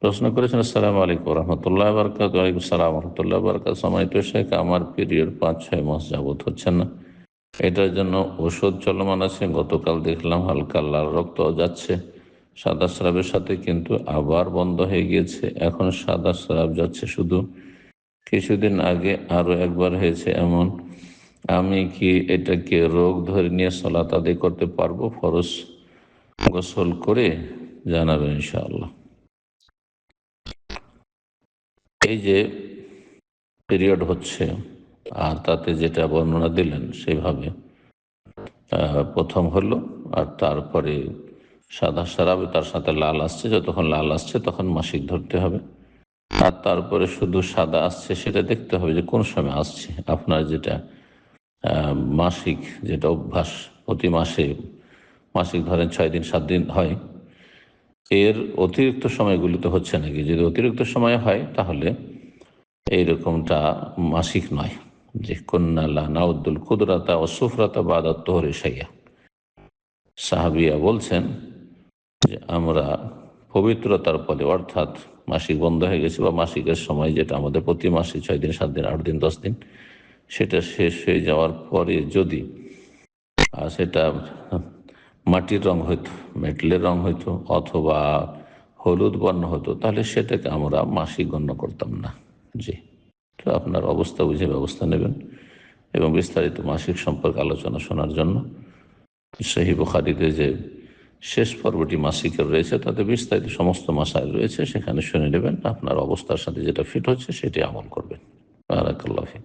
প্রশ্ন করেছেন, আসসালামু আলাইকুম রহমতুল্লাহ বরকাত। ওয়ালাইকুম সালাম রহমতুল্লাহ বরকাত। সম্মানিত শেখ, আমার পিরিয়ড 5-6 মাস যাবত হচ্ছে না, এটার জন্য ওষুধ চলমান আছে। গতকাল দেখলাম হালকা লাল রক্ত যাচ্ছে সাদা স্রাবের সাথে, কিন্তু আবার বন্ধ হয়ে গিয়েছে। এখন সাদা স্রাব যাচ্ছে শুধু, কিছুদিন আগে আরো একবার হয়েছে এমন। আমি কি এটাকে রোগ ধরে নিয়ে সালাত আদায় করতে পারবো? ফরজ গোসল করে জানাবেন ইনশাআল্লাহ। এই যে পিরিয়ড হচ্ছে আর তাতে যেটা বর্ণনা দিলেন সেভাবে প্রথম হলো, আর তারপরে সাদা সারাবে, তার সাথে লাল আসছে, যতক্ষণ লাল আসছে তখন মাসিক ধরতে হবে। আর তারপরে শুধু সাদা আসছে সেটা দেখতে হবে যে কোন সময় আসছে। আপনার যেটা মাসিক, যেটা অভ্যাস প্রতি মাসে মাসিক ধরেন 6 দিন 7 দিন হয়, এর অতিরিক্ত সময়গুলিতে হচ্ছে নাকি। যদি অতিরিক্ত সময় হয় তাহলে এইরকমটা মাসিক নয়। যে কন্যা নাউদ্দুল কুদরাতা ও সুফরাতা বাদাত তোহরে সাইয়া, সাহাবিয়া বলছেন যে আমরা পবিত্রতার পরে, অর্থাৎ মাসিক বন্ধ হয়ে গেছে বা মাসিকের সময় যেটা আমাদের প্রতি মাসে 6 দিন 7 দিন 8 দিন 10 দিন, সেটা শেষ হয়ে যাওয়ার পরে যদি সেটা মাটির রং হইতো, মেটলের রং হইতো, অথবা হলুদ বর্ণ হতো, তাহলে সেটাকে আমরা মাসিক গণ্য করতাম না। জি, তো আপনার অবস্থা বুঝে ব্যবস্থা নেবেন। এবং বিস্তারিত মাসিক সম্পর্কে আলোচনা শোনার জন্য সহিহ বুখারীতে যে শেষ পর্বটি মাসিকের রয়েছে, তাতে বিস্তারিত সমস্ত মাসাইল রয়েছে, সেখানে শুনে নেবেন। আপনার অবস্থার সাথে যেটা ফিট হচ্ছে সেটি আমল করবেন। বারাকাল্লাহু ফিক।